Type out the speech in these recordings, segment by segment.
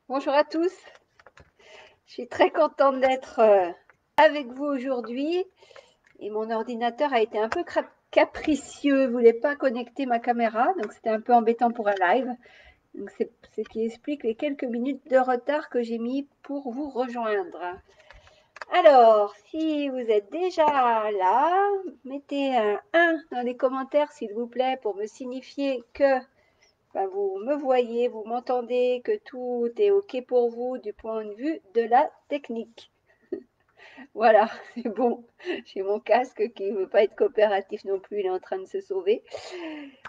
Bonjour à tous, je suis très contente d'être avec vous aujourd'hui et mon ordinateur a été un peu capricieux, ne voulait pas connecter ma caméra, donc c'était un peu embêtant pour un live. Donc c'est ce qui explique les quelques minutes de retard que j'ai mis pour vous rejoindre. Alors, si vous êtes déjà là, mettez un 1 dans les commentaires s'il vous plaît pour me signifier que vous me voyez, vous m'entendez, que tout est OK pour vous du point de vue de la technique. Voilà, c'est bon. J'ai mon casque qui ne veut pas être coopératif non plus, il est en train de se sauver.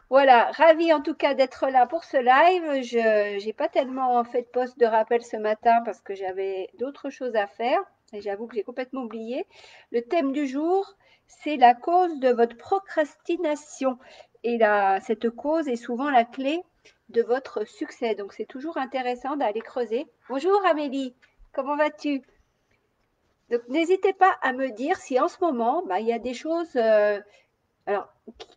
Voilà, ravi en tout cas d'être là pour ce live. Je n'ai pas tellement fait de poste de rappel ce matin parce que j'avais d'autres choses à faire. Et j'avoue que j'ai complètement oublié. Le thème du jour, c'est la cause de votre procrastination. Et cette cause est souvent la clé de votre succès. Donc c'est toujours intéressant d'aller creuser. Bonjour Amélie, comment vas-tu? Donc n'hésitez pas à me dire si en ce moment, il y a des choses alors,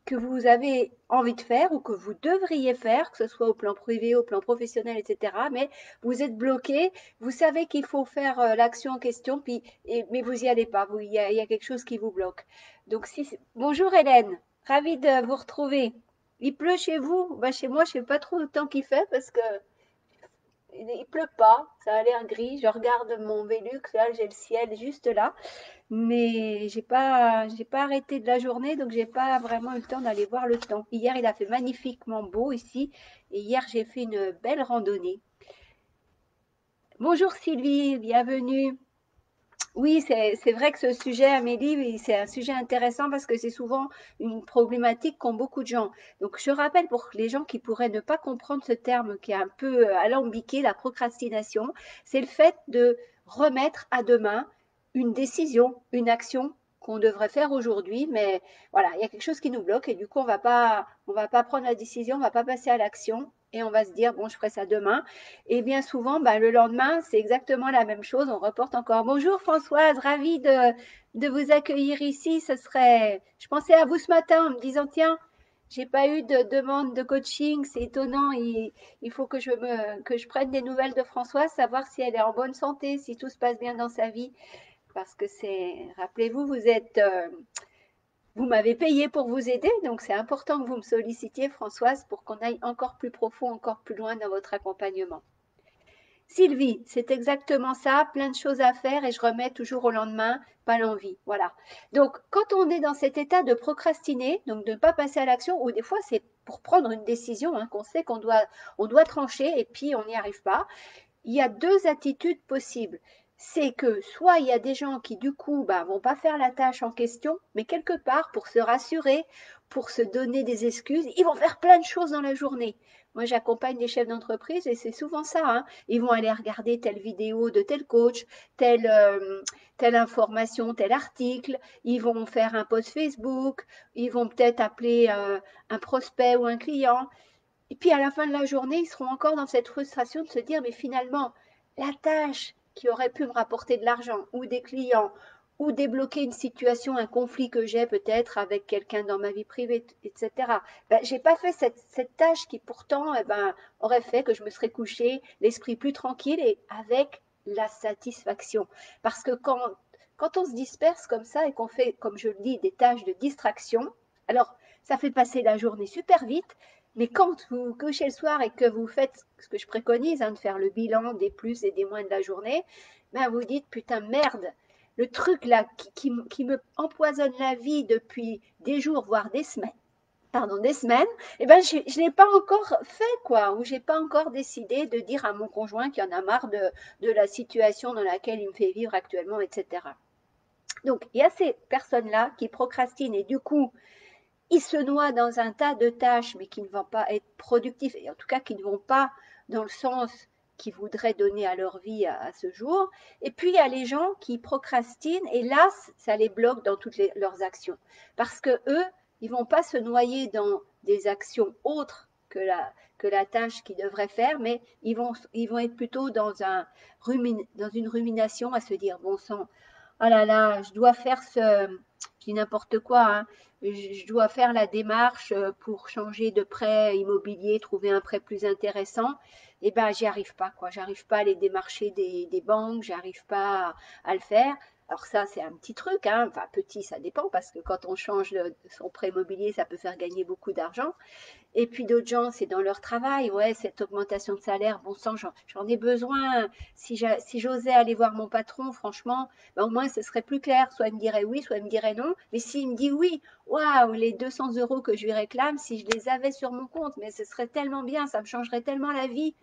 que vous avez envie de faire ou que vous devriez faire, que ce soit au plan privé, au plan professionnel, etc. Mais vous êtes bloqué, vous savez qu'il faut faire l'action en question, mais vous n'y allez pas, il y a quelque chose qui vous bloque. Donc, bonjour Hélène, ravie de vous retrouver. Il pleut chez vous? Chez moi, je ne sais pas trop le temps qu'il fait parce que il pleut pas, ça a l'air gris. Je regarde mon Velux, là, j'ai le ciel juste là. Mais j'ai pas arrêté de la journée, donc j'ai pas vraiment eu le temps d'aller voir le temps. Hier, il a fait magnifiquement beau ici, et hier, j'ai fait une belle randonnée. Bonjour Sylvie, bienvenue. Oui, c'est vrai que ce sujet, Amélie, oui, c'est un sujet intéressant parce que c'est souvent une problématique qu'ont beaucoup de gens. Donc, je rappelle pour les gens qui pourraient ne pas comprendre ce terme qui est un peu alambiqué, la procrastination, c'est le fait de remettre à demain une décision, une action qu'on devrait faire aujourd'hui, mais voilà, il y a quelque chose qui nous bloque et du coup, on va pas prendre la décision, on va pas passer à l'action et on va se dire, bon, je ferai ça demain. Et bien souvent, le lendemain, c'est exactement la même chose. On reporte encore. Bonjour Françoise, ravie de vous accueillir ici. Je pensais à vous ce matin en me disant, tiens, j'ai pas eu de demande de coaching, c'est étonnant. Il faut que je prenne des nouvelles de Françoise, savoir si elle est en bonne santé, si tout se passe bien dans sa vie. Parce que rappelez-vous, vous m'avez payé pour vous aider, donc c'est important que vous me sollicitiez, Françoise, pour qu'on aille encore plus profond, encore plus loin dans votre accompagnement. Sylvie, c'est exactement ça, plein de choses à faire et je remets toujours au lendemain, pas l'envie. Voilà. Donc, quand on est dans cet état de procrastiner, donc de ne pas passer à l'action, ou des fois c'est pour prendre une décision, qu'on sait qu'on doit trancher et puis on n'y arrive pas, il y a deux attitudes possibles. C'est que soit il y a des gens qui du coup vont pas faire la tâche en question, mais quelque part pour se rassurer, pour se donner des excuses, ils vont faire plein de choses dans la journée. Moi, j'accompagne des chefs d'entreprise et c'est souvent ça. Ils vont aller regarder telle vidéo de tel coach, telle information, tel article. Ils vont faire un post Facebook. Ils vont peut-être appeler un prospect ou un client. Et puis à la fin de la journée, ils seront encore dans cette frustration de se dire, mais finalement, la tâche qui aurait pu me rapporter de l'argent ou des clients ou débloquer une situation, un conflit que j'ai peut-être avec quelqu'un dans ma vie privée, etc. J'ai pas fait cette tâche qui pourtant aurait fait que je me serais couché l'esprit plus tranquille et avec la satisfaction. Parce que quand on se disperse comme ça et qu'on fait, comme je le dis, des tâches de distraction, alors ça fait passer la journée super vite, mais quand vous vous couchez le soir et que vous faites ce que je préconise, de faire le bilan des plus et des moins de la journée, vous dites putain merde, le truc là qui me empoisonne la vie depuis des jours, voire des semaines, je ne l'ai pas encore fait, quoi, ou j'ai pas encore décidé de dire à mon conjoint qu'il y en a marre de la situation dans laquelle il me fait vivre actuellement, etc. Donc, il y a ces personnes-là qui procrastinent et du coup, ils se noient dans un tas de tâches, mais qui ne vont pas être productifs, et en tout cas qui ne vont pas dans le sens qu'ils voudraient donner à leur vie à ce jour. Et puis, il y a les gens qui procrastinent, et là, ça les bloque dans toutes leurs actions. Parce que eux, ils ne vont pas se noyer dans des actions autres que la tâche qu'ils devraient faire, mais ils vont être plutôt dans une rumination à se dire, bon sang, oh là là, je dois faire je dis n'importe quoi, je dois faire la démarche pour changer de prêt immobilier, trouver un prêt plus intéressant. eh ben, j'y arrive pas, quoi. J'arrive pas à les démarcher des banques, j'arrive pas à le faire. Alors ça, c'est un petit truc, hein. Enfin, petit, ça dépend, parce que quand on change son prêt immobilier, ça peut faire gagner beaucoup d'argent. Et puis d'autres gens, c'est dans leur travail. Ouais, cette augmentation de salaire, bon sang, j'en ai besoin. Si j'osais aller voir mon patron, franchement, ben, au moins ce serait plus clair. Soit il me dirait oui, soit il me dirait non. Mais s'il me dit oui, waouh, les 200 euros que je lui réclame, si je les avais sur mon compte, mais ce serait tellement bien, ça me changerait tellement la vie.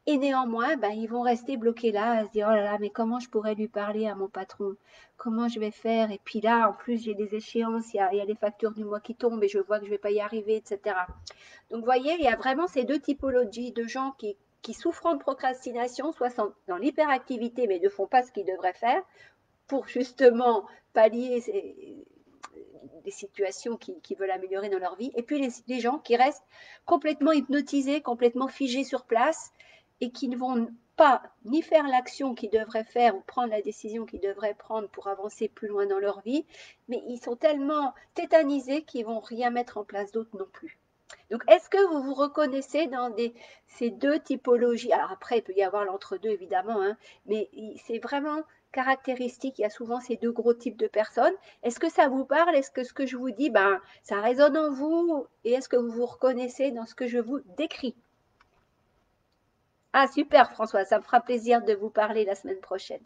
Et néanmoins, ben, ils vont rester bloqués là, à se dire, oh là là, mais comment je pourrais lui parler à mon patron? Comment je vais faire? Et puis là, en plus, j'ai des échéances, il y a les factures du mois qui tombent et je vois que je ne vais pas y arriver, etc. Donc, vous voyez, il y a vraiment ces deux typologies de gens qui souffrent de procrastination, soit sont dans l'hyperactivité, mais ne font pas ce qu'ils devraient faire pour justement pallier des situations qui veulent améliorer dans leur vie. Et puis les gens qui restent complètement hypnotisés, complètement figés sur place et qui ne vont pas ni faire l'action qu'ils devraient faire ou prendre la décision qu'ils devraient prendre pour avancer plus loin dans leur vie, mais ils sont tellement tétanisés qu'ils vont rien mettre en place d'autre non plus. Donc, est-ce que vous vous reconnaissez dans ces deux typologies? Alors après, il peut y avoir l'entre-deux, évidemment, hein, mais c'est vraiment caractéristique. Il y a souvent ces deux gros types de personnes. Est-ce que ça vous parle? Est-ce que ce que je vous dis, ben, ça résonne en vous? Et est-ce que vous vous reconnaissez dans ce que je vous décris? Ah, super, François, ça me fera plaisir de vous parler la semaine prochaine.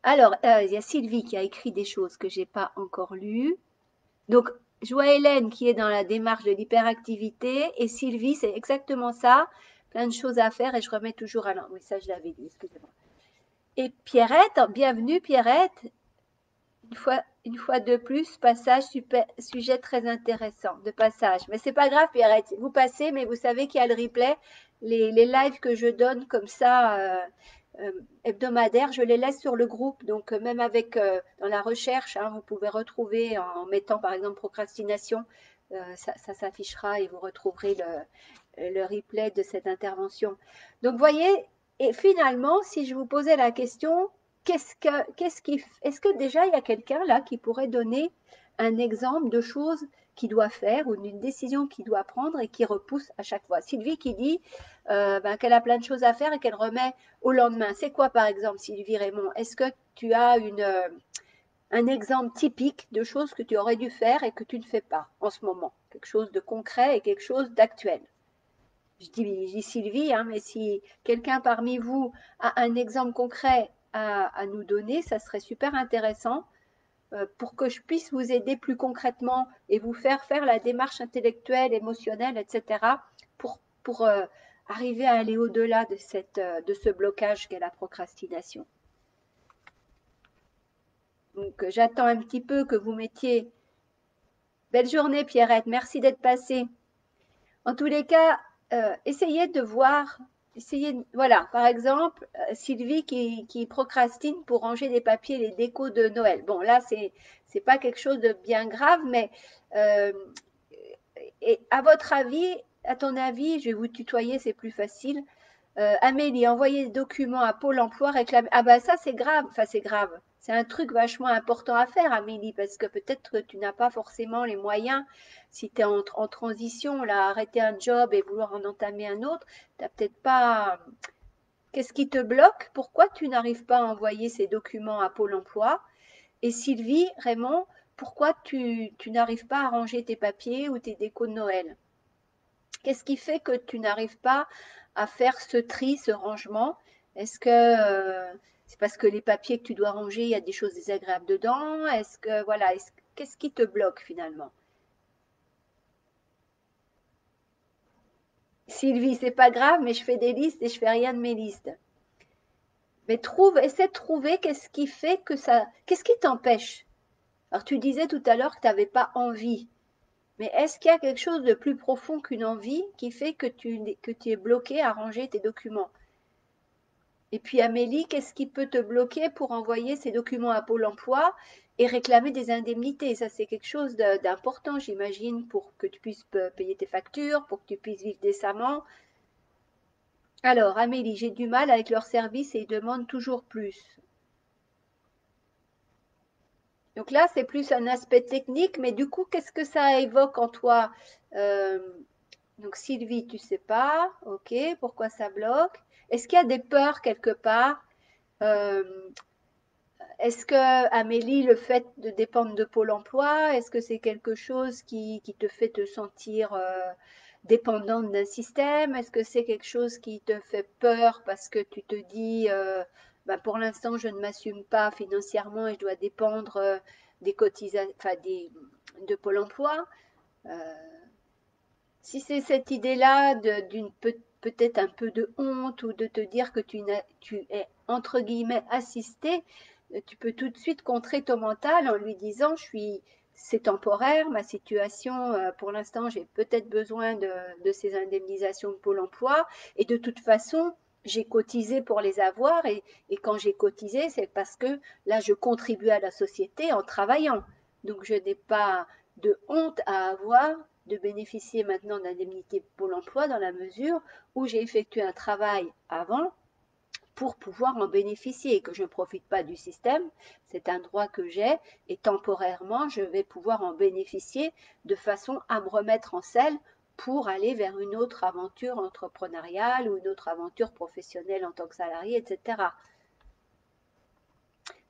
Alors, il y a Sylvie qui a écrit des choses que je n'ai pas encore lues. Donc, je vois Hélène qui est dans la démarche de l'hyperactivité et Sylvie, c'est exactement ça. Plein de choses à faire et je remets toujours à l'ordre. Oui, ça, je l'avais dit, excusez-moi. Et Pierrette, bienvenue Pierrette. Une fois de plus, passage, super, sujet très intéressant de passage. Mais c'est pas grave Pierrette, vous passez, mais vous savez qu'il y a le replay. Les lives que je donne comme ça, hebdomadaires, je les laisse sur le groupe. Donc même avec dans la recherche, hein, vous pouvez retrouver en mettant par exemple procrastination, ça s'affichera et vous retrouverez le replay de cette intervention. Donc voyez, et finalement, si je vous posais la question, est-ce que déjà il y a quelqu'un là qui pourrait donner un exemple de choses qu'il doit faire ou d'une décision qu'il doit prendre et qui repousse à chaque fois? Sylvie qui dit qu'elle a plein de choses à faire et qu'elle remet au lendemain. C'est quoi par exemple, Sylvie Raymond? Est-ce que tu as un exemple typique de choses que tu aurais dû faire et que tu ne fais pas en ce moment? Quelque chose de concret et quelque chose d'actuel. Je dis Sylvie, hein, mais si quelqu'un parmi vous a un exemple concret à nous donner, ça serait super intéressant pour que je puisse vous aider plus concrètement et vous faire la démarche intellectuelle, émotionnelle, etc. pour arriver à aller au-delà de ce blocage qu'est la procrastination. Donc j'attends un petit peu que vous mettiez. Belle journée Pierrette, merci d'être passée. En tous les cas, essayez de voir, voilà, par exemple, Sylvie qui procrastine pour ranger les papiers, les décos de Noël. Bon, là, c'est pas quelque chose de bien grave, mais euh, et à votre avis, à ton avis, je vais vous tutoyer, c'est plus facile. Amélie, envoyer des documents à Pôle emploi, réclamer. Ah bah ça c'est grave, enfin c'est grave. C'est un truc vachement important à faire, Amélie, parce que peut-être que tu n'as pas forcément les moyens, si tu es en transition, là, arrêter un job et vouloir en entamer un autre, tu n'as peut-être pas. Qu'est-ce qui te bloque? Pourquoi tu n'arrives pas à envoyer ces documents à Pôle emploi? Et Sylvie, Raymond, pourquoi tu n'arrives pas à ranger tes papiers ou tes décos de Noël? Qu'est-ce qui fait que tu n'arrives pas à faire ce tri, ce rangement? Est-ce que c'est parce que les papiers que tu dois ranger, il y a des choses désagréables dedans? Est-ce que voilà, qu'est-ce qui te bloque finalement? Sylvie, c'est pas grave, mais je fais des listes et je fais rien de mes listes. Mais essaie de trouver qu'est-ce qui fait que ça, qu'est-ce qui t'empêche? Alors tu disais tout à l'heure que tu n'avais pas envie, mais est-ce qu'il y a quelque chose de plus profond qu'une envie qui fait que tu es bloqué à ranger tes documents? Et puis Amélie, qu'est-ce qui peut te bloquer pour envoyer ces documents à Pôle emploi et réclamer des indemnités? Ça, c'est quelque chose d'important, j'imagine, pour que tu puisses payer tes factures, pour que tu puisses vivre décemment. Alors, Amélie, j'ai du mal avec leur service et ils demandent toujours plus. Donc là, c'est plus un aspect technique, mais du coup, qu'est-ce que ça évoque en toi? Euh, Donc Sylvie, tu sais pas, ok, pourquoi ça bloque? Est-ce qu'il y a des peurs quelque part? Euh, Est-ce que Amélie, le fait de dépendre de Pôle emploi, est-ce que c'est quelque chose qui te fait te sentir dépendante d'un système? Est-ce que c'est quelque chose qui te fait peur parce que tu te dis, bah, pour l'instant, je ne m'assume pas financièrement et je dois dépendre des cotisations, enfin de Pôle emploi? Euh, Si c'est cette idée-là d'une peut-être un peu de honte ou de te dire que tu es entre guillemets assisté, tu peux tout de suite contrer ton mental en lui disant c'est temporaire, ma situation, pour l'instant, j'ai peut-être besoin de ces indemnisations de Pôle emploi et de toute façon, j'ai cotisé pour les avoir et quand j'ai cotisé, c'est parce que là, je contribue à la société en travaillant. Donc, je n'ai pas de honte à avoir de bénéficier maintenant d'indemnités Pôle emploi dans la mesure où j'ai effectué un travail avant pour pouvoir en bénéficier et que je ne profite pas du système. C'est un droit que j'ai et temporairement, je vais pouvoir en bénéficier de façon à me remettre en selle pour aller vers une autre aventure entrepreneuriale ou une autre aventure professionnelle en tant que salarié, etc.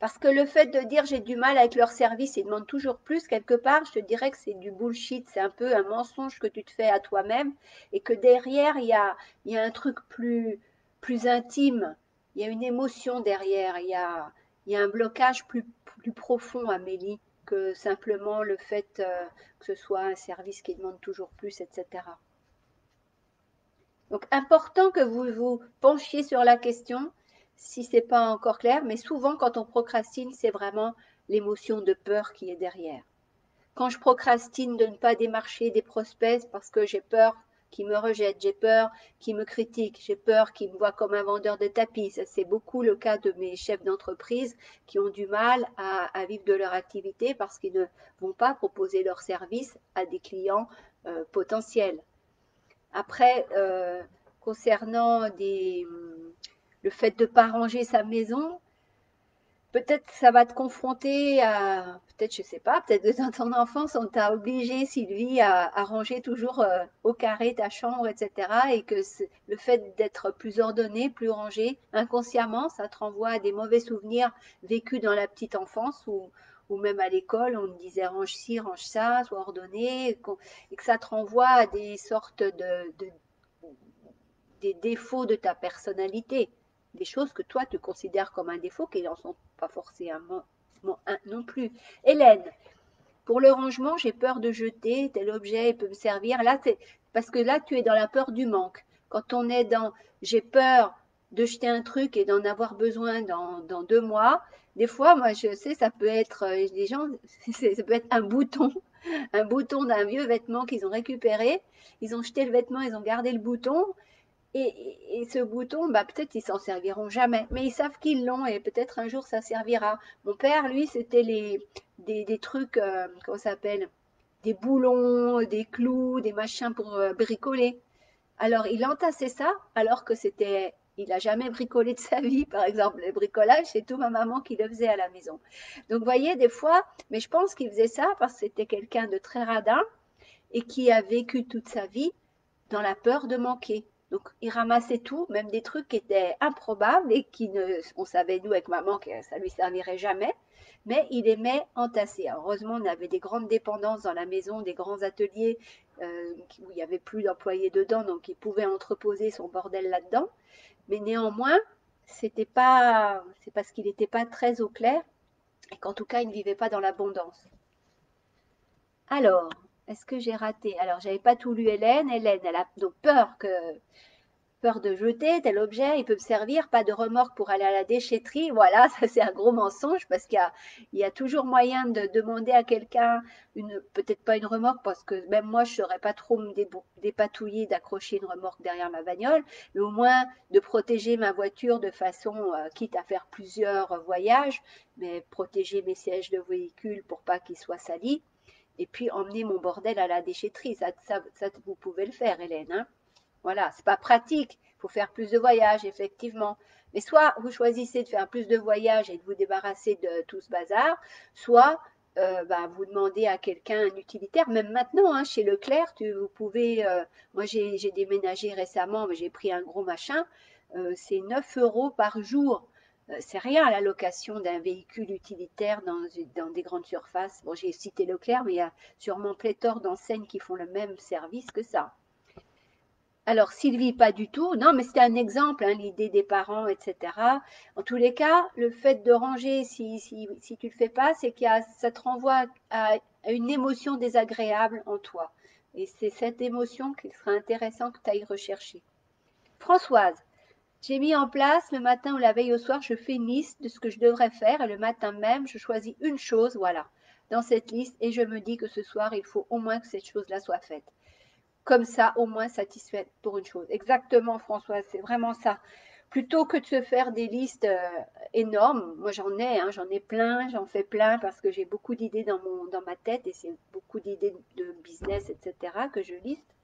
Parce que le fait de dire j'ai du mal avec leur service, ils demandent toujours plus, quelque part, je te dirais que c'est du bullshit, c'est un peu un mensonge que tu te fais à toi-même et que derrière, il y a un truc plus intime, il y a une émotion derrière, il y a un blocage plus profond, Amélie, que simplement le fait que ce soit un service qui demande toujours plus, etc. Donc, important que vous vous penchiez sur la question, si ce n'est pas encore clair, mais souvent quand on procrastine, c'est vraiment l'émotion de peur qui est derrière. Quand je procrastine de ne pas démarcher des prospects parce que j'ai peur qu'ils me rejettent, j'ai peur qu'ils me critiquent, j'ai peur qu'ils me voient comme un vendeur de tapis. Ça, c'est beaucoup le cas de mes chefs d'entreprise qui ont du mal à vivre de leur activité parce qu'ils ne vont pas proposer leurs services à des clients potentiels. Après, concernant le fait de ne pas ranger sa maison, peut-être que ça va te confronter à, peut-être, je ne sais pas, peut-être que dans ton enfance, on t'a obligé, Sylvie, à ranger toujours au carré ta chambre, etc. Et que le fait d'être plus ordonné, plus rangé, inconsciemment, ça te renvoie à des mauvais souvenirs vécus dans la petite enfance ou même à l'école, on te disait range ci, range ça, sois ordonné, et que ça te renvoie à des sortes des défauts de ta personnalité, des choses que toi tu considères comme un défaut qui n'en sont pas forcément un non plus. Hélène, pour le rangement, j'ai peur de jeter, tel objet peut me servir. Là, c'est parce que là, tu es dans la peur du manque. Quand on est dans j'ai peur de jeter un truc et d'en avoir besoin dans 2 mois, des fois, moi, je sais, ça peut être, les gens, ça peut être un bouton d'un vieux vêtement qu'ils ont récupéré. Ils ont jeté le vêtement, ils ont gardé le bouton. Et ce bouton, bah, peut-être ils s'en serviront jamais, mais ils savent qu'ils l'ont et peut-être un jour ça servira. Mon père, lui, c'était des trucs, comment ça s'appelle? Des boulons, des clous, des machins pour bricoler. Alors il entassait ça alors que il n'a jamais bricolé de sa vie, par exemple. Le bricolage, c'est tout ma maman qui le faisait à la maison. Donc vous voyez, des fois, mais je pense qu'il faisait ça parce que c'était quelqu'un de très radin et qui a vécu toute sa vie dans la peur de manquer. Donc, il ramassait tout, même des trucs qui étaient improbables et on savait, nous, avec maman, que ça lui servirait jamais, mais il aimait entasser. Alors, heureusement, on avait des grandes dépendances dans la maison, des grands ateliers où il n'y avait plus d'employés dedans, donc il pouvait entreposer son bordel là-dedans. Mais néanmoins, c'est parce qu'il n'était pas très au clair et qu'en tout cas, il ne vivait pas dans l'abondance. Alors, est-ce que j'ai raté? Alors, j'avais pas tout lu Hélène. Hélène, elle a donc peur de jeter tel objet, il peut me servir, pas de remorque pour aller à la déchetterie. Voilà, ça c'est un gros mensonge parce il y a toujours moyen de demander à quelqu'un, peut-être pas une remorque parce que même moi je ne saurais pas trop me dépatouiller d'accrocher une remorque derrière ma bagnole, mais au moins de protéger ma voiture de façon, quitte à faire plusieurs voyages, mais protéger mes sièges de véhicule pour pas qu'ils soient salis. Et puis emmener mon bordel à la déchetterie, ça vous pouvez le faire, Hélène. Hein. Voilà, c'est pas pratique. Il faut faire plus de voyages, effectivement. Mais soit vous choisissez de faire plus de voyages et de vous débarrasser de tout ce bazar, soit vous demandez à quelqu'un un utilitaire, même maintenant, hein, chez Leclerc, vous pouvez, moi j'ai déménagé récemment, mais j'ai pris un gros machin, c'est 9 euros par jour. C'est rien à la location d'un véhicule utilitaire dans des grandes surfaces. Bon, j'ai cité Leclerc, mais il y a sûrement pléthore d'enseignes qui font le même service que ça. Alors, Sylvie, pas du tout. Non, mais c'était un exemple, hein, l'idée des parents, etc. En tous les cas, le fait de ranger, si tu ne le fais pas, c'est ça te renvoie à une émotion désagréable en toi. Et c'est cette émotion qu'il sera intéressant que tu ailles rechercher. Françoise, j'ai mis en place le matin ou la veille au soir, je fais une liste de ce que je devrais faire et le matin même, je choisis une chose, voilà, dans cette liste et je me dis que ce soir, il faut au moins que cette chose-là soit faite. Comme ça, au moins satisfaite pour une chose. Exactement, Françoise, c'est vraiment ça. Plutôt que de se faire des listes énormes, moi j'en ai plein, j'en fais plein parce que j'ai beaucoup d'idées dans ma tête et c'est beaucoup d'idées de business, etc. que je liste.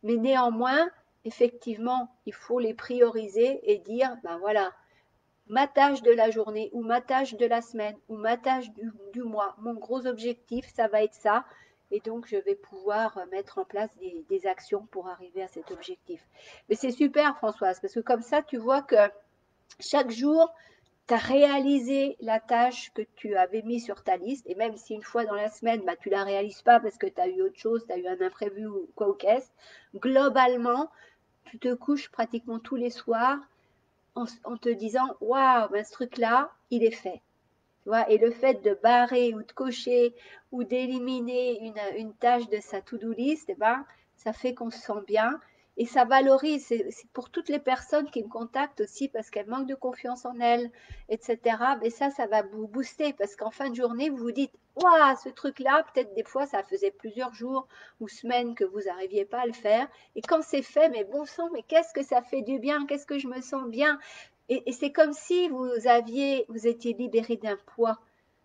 Mais néanmoins, effectivement, il faut les prioriser et dire, ben voilà, ma tâche de la journée ou ma tâche de la semaine ou ma tâche du mois, mon gros objectif, ça va être ça. Et donc, je vais pouvoir mettre en place des actions pour arriver à cet objectif. Mais c'est super, Françoise, parce que comme ça, tu vois que chaque jour, tu as réalisé la tâche que tu avais mis sur ta liste. Et même si une fois dans la semaine, tu ne la réalises pas parce que tu as eu autre chose, tu as eu un imprévu ou quoi au caisse, globalement, tu te couches pratiquement tous les soirs en te disant waouh, ce truc-là, il est fait. Tu vois, et le fait de barrer ou de cocher ou d'éliminer une tâche de sa to-do list, ça fait qu'on se sent bien et ça valorise. C'est pour toutes les personnes qui me contactent aussi parce qu'elles manquent de confiance en elles, etc. Mais ça va vous booster parce qu'en fin de journée, vous vous dites waouh, ce truc-là, peut-être des fois, ça faisait plusieurs jours ou semaines que vous n'arriviez pas à le faire. Et quand c'est fait, mais bon sang, mais qu'est-ce que ça fait du bien, qu'est-ce que je me sens bien. Et c'est comme si vous étiez libéré d'un poids.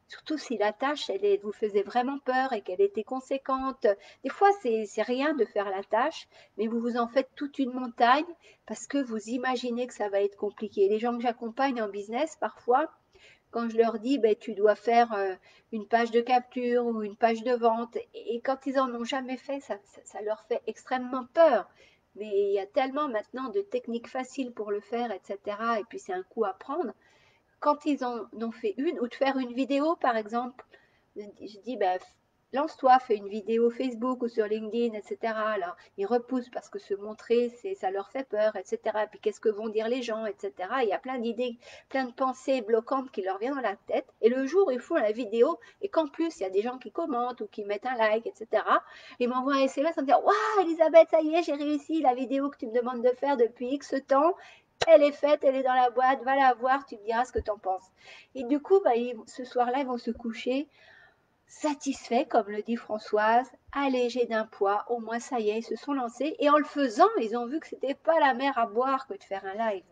Surtout si la tâche, vous faisait vraiment peur et qu'elle était conséquente. Des fois, c'est rien de faire la tâche, mais vous vous en faites toute une montagne parce que vous imaginez que ça va être compliqué. Les gens que j'accompagne en business, parfois, quand je leur dis, tu dois faire une page de capture ou une page de vente, et quand ils en ont jamais fait, ça leur fait extrêmement peur. Mais il y a tellement maintenant de techniques faciles pour le faire, etc. Et puis c'est un coup à prendre. Quand ils en ont fait une, ou de faire une vidéo par exemple, je dis, lance-toi, fais une vidéo Facebook ou sur LinkedIn, etc. Alors, ils repoussent parce que se montrer, ça leur fait peur, etc. Puis qu'est-ce que vont dire les gens, etc. Il y a plein d'idées, plein de pensées bloquantes qui leur viennent dans la tête. Et le jour où ils font la vidéo, et qu'en plus, il y a des gens qui commentent ou qui mettent un like, etc., ils m'envoient un SMS en disant, waouh, Elisabeth, ça y est, j'ai réussi la vidéo que tu me demandes de faire depuis X temps. Elle est faite, elle est dans la boîte, va la voir, tu me diras ce que tu en penses. Et du coup, ce soir-là, ils vont se coucher satisfaits, comme le dit Françoise, allégés d'un poids, au moins ça y est, ils se sont lancés. Et en le faisant, ils ont vu que c'était pas la mer à boire que de faire un live.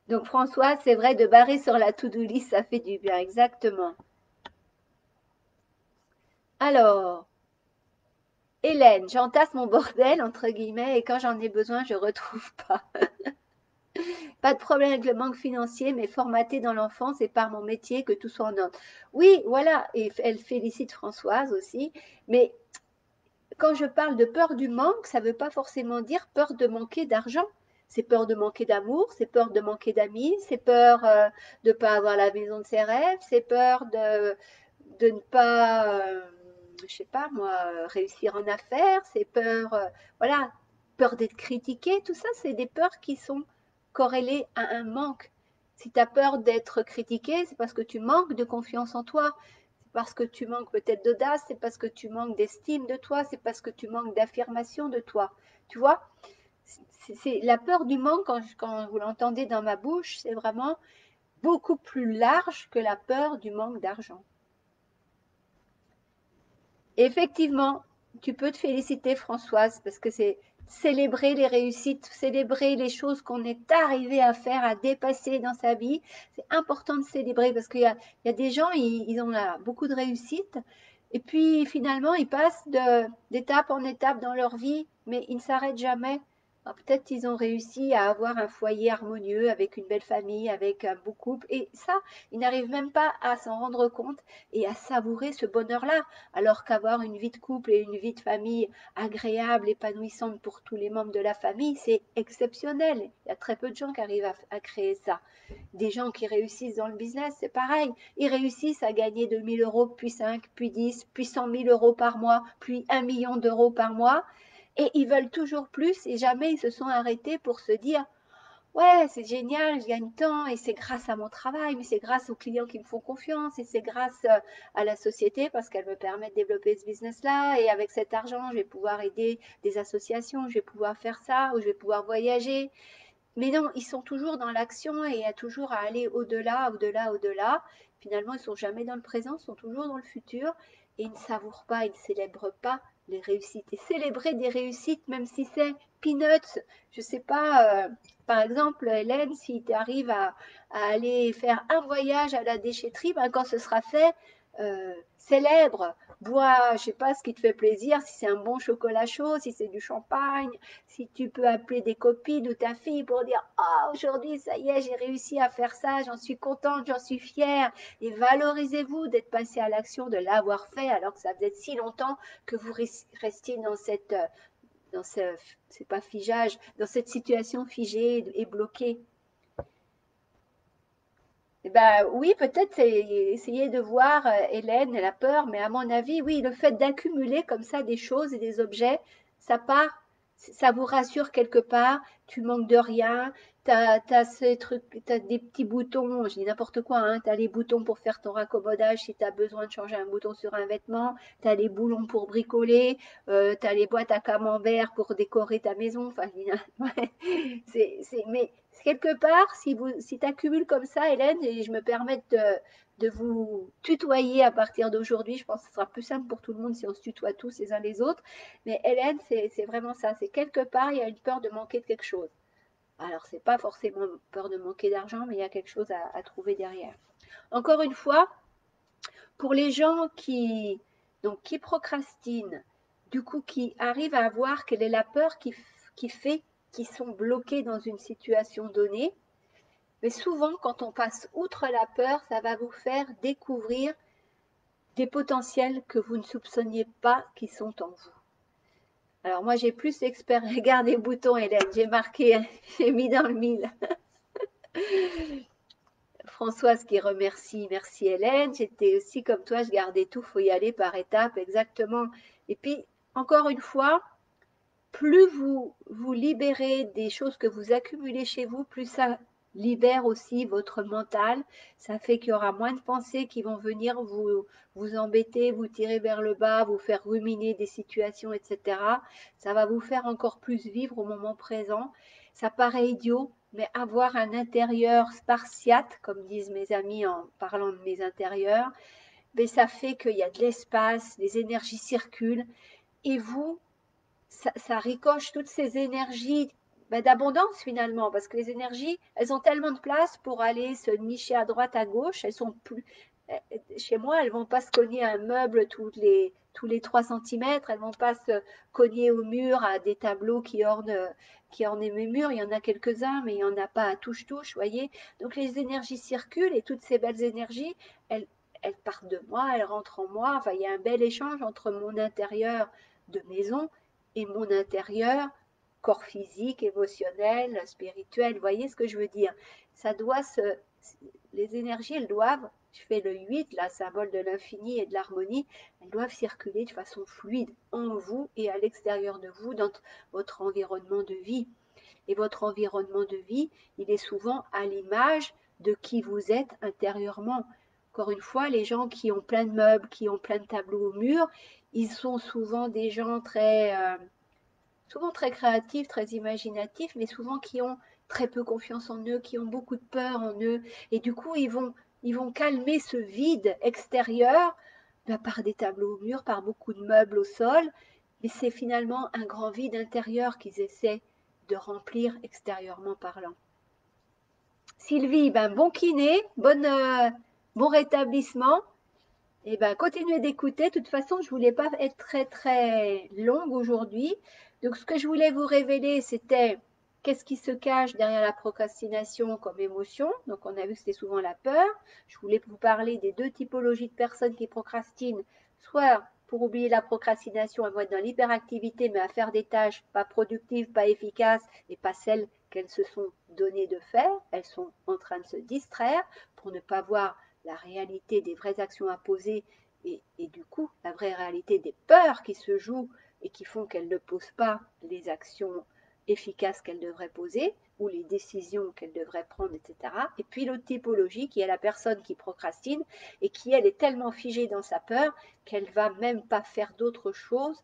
Donc Françoise, c'est vrai, de barrer sur la to-do list, ça fait du bien, exactement. Alors, Hélène, j'entasse mon bordel, entre guillemets, et quand j'en ai besoin, je retrouve pas. Pas de problème avec le manque financier, mais formaté dans l'enfance et par mon métier, que tout soit en ordre. Oui, voilà, et elle félicite Françoise aussi, mais quand je parle de peur du manque, ça ne veut pas forcément dire peur de manquer d'argent. C'est peur de manquer d'amour, c'est peur de manquer d'amis, c'est peur de ne pas avoir la maison de ses rêves, c'est peur de ne pas, je sais pas moi, réussir en affaires, c'est peur, voilà, peur d'être critiqué. Tout ça, c'est des peurs qui sont corrélées à un manque. Si tu as peur d'être critiqué, c'est parce que tu manques de confiance en toi, c'est parce que tu manques peut-être d'audace, c'est parce que tu manques d'estime de toi, c'est parce que tu manques d'affirmation de toi. Tu vois, c'est la peur du manque, quand vous l'entendez dans ma bouche, c'est vraiment beaucoup plus large que la peur du manque d'argent. Effectivement, tu peux te féliciter, Françoise, parce que c'est célébrer les réussites, célébrer les choses qu'on est arrivé à faire, à dépasser dans sa vie. C'est important de célébrer parce qu'il y a des gens, ils ont là beaucoup de réussites et puis finalement, ils passent d'étape en étape dans leur vie, mais ils ne s'arrêtent jamais. Alors, peut-être qu'ils ont réussi à avoir un foyer harmonieux avec une belle famille, avec un beau couple. Et ça, ils n'arrivent même pas à s'en rendre compte et à savourer ce bonheur-là. Alors qu'avoir une vie de couple et une vie de famille agréable, épanouissante pour tous les membres de la famille, c'est exceptionnel. Il y a très peu de gens qui arrivent à créer ça. Des gens qui réussissent dans le business, c'est pareil. Ils réussissent à gagner 2 000 euros, puis 5, puis 10, puis 100 000 euros par mois, puis 1 million d'euros par mois. Et ils veulent toujours plus et jamais ils se sont arrêtés pour se dire ouais, c'est génial, je gagne tant et c'est grâce à mon travail, mais c'est grâce aux clients qui me font confiance et c'est grâce à la société parce qu'elle me permet de développer ce business-là et avec cet argent, je vais pouvoir aider des associations, je vais pouvoir faire ça ou je vais pouvoir voyager. Mais non, ils sont toujours dans l'action et il y a toujours à aller au-delà, au-delà, au-delà. Finalement, ils ne sont jamais dans le présent, ils sont toujours dans le futur et ils ne savourent pas, ils ne célèbrent pas les réussites. Et célébrer des réussites, même si c'est peanuts, je ne sais pas, par exemple, Hélène, si tu arrives à aller faire un voyage à la déchetterie, ben, quand ce sera fait, célèbre, bois, je ne sais pas ce qui te fait plaisir, si c'est un bon chocolat chaud, si c'est du champagne, si tu peux appeler des copines ou ta fille pour dire oh, aujourd'hui, ça y est, j'ai réussi à faire ça, j'en suis contente, j'en suis fière. Et valorisez-vous d'être passé à l'action, de l'avoir fait, alors que ça faisait si longtemps que vous restiez dans cette, dans ce, c'est pas figeage, dans cette situation figée et bloquée. Eh ben, oui, peut-être essayer de voir, Hélène, elle a peur, mais à mon avis, oui, le fait d'accumuler comme ça des choses et des objets, ça part, ça vous rassure quelque part, tu manques de rien, t'as ces trucs, t'as des petits boutons, je dis n'importe quoi, hein, t'as les boutons pour faire ton raccommodage si t'as besoin de changer un bouton sur un vêtement, t'as les boulons pour bricoler, t'as les boîtes à camembert pour décorer ta maison, enfin, ouais, mais quelque part, si tu accumules comme ça, Hélène, et je me permets de vous tutoyer à partir d'aujourd'hui, je pense que ce sera plus simple pour tout le monde si on se tutoie tous les uns les autres. Mais Hélène, c'est vraiment ça. C'est quelque part, il y a une peur de manquer de quelque chose. Alors, c'est pas forcément peur de manquer d'argent, mais il y a quelque chose à trouver derrière. Encore une fois, pour les gens qui procrastinent, du coup, qui arrivent à voir quelle est la peur qui fait qu'ils sont bloqués dans une situation donnée, mais souvent, quand on passe outre la peur, ça va vous faire découvrir des potentiels que vous ne soupçonniez pas qui sont en vous. Alors moi, j'ai plus expert. Regarde les boutons, Hélène. J'ai marqué, j'ai mis dans le mille. Françoise qui remercie, merci Hélène. J'étais aussi comme toi, je gardais tout, faut y aller par étapes, exactement. Et puis, encore une fois, plus vous libérez des choses que vous accumulez chez vous, plus ça libère aussi votre mental. Ça fait qu'il y aura moins de pensées qui vont venir vous embêter, vous tirer vers le bas, vous faire ruminer des situations, etc. Ça va vous faire encore plus vivre au moment présent. Ça paraît idiot, mais avoir un intérieur spartiate, comme disent mes amis en parlant de mes intérieurs, mais ça fait qu'il y a de l'espace, les énergies circulent et ça ricoche toutes ces énergies d'abondance finalement, parce que les énergies, elles ont tellement de place pour aller se nicher à droite, à gauche, elles sont plus, chez moi, elles vont pas se cogner à un meuble tous les 3 centimètres, elles vont pas se cogner au mur à des tableaux qui ornent mes murs, il y en a quelques-uns, mais il n'y en a pas à touche-touche, voyez. Donc les énergies circulent et toutes ces belles énergies, elles partent de moi, elles rentrent en moi, enfin il y a un bel échange entre mon intérieur de maison et mon intérieur, corps physique, émotionnel, spirituel. Vous voyez ce que je veux dire? Ça doit les énergies, elles doivent, je fais le 8, là, symbole de l'infini et de l'harmonie, elles doivent circuler de façon fluide en vous et à l'extérieur de vous, dans votre environnement de vie. Et votre environnement de vie, il est souvent à l'image de qui vous êtes intérieurement. Encore une fois, les gens qui ont plein de meubles, qui ont plein de tableaux au mur, ils sont souvent des gens souvent très créatifs, très imaginatifs, mais souvent qui ont très peu confiance en eux, qui ont beaucoup de peur en eux. Et du coup, ils vont calmer ce vide extérieur par des tableaux au mur, par beaucoup de meubles au sol. Mais c'est finalement un grand vide intérieur qu'ils essaient de remplir extérieurement parlant. Sylvie, bon kiné, bon rétablissement. Et continuez d'écouter. De toute façon, je ne voulais pas être très très longue aujourd'hui. Donc, ce que je voulais vous révéler, c'était qu'est-ce qui se cache derrière la procrastination comme émotion. Donc, on a vu que c'était souvent la peur. Je voulais vous parler des deux typologies de personnes qui procrastinent, soit pour oublier la procrastination, elles vont être dans l'hyperactivité, mais à faire des tâches pas productives, pas efficaces, et pas celles qu'elles se sont données de faire. Elles sont en train de se distraire pour ne pas voir la réalité des vraies actions à poser et du coup, la vraie réalité des peurs qui se jouent et qui font qu'elles ne posent pas les actions efficaces qu'elles devraient poser ou les décisions qu'elles devraient prendre, etc. Et puis l'autre typologie qui est la personne qui procrastine et qui, elle, est tellement figée dans sa peur qu'elle ne va même pas faire d'autres choses.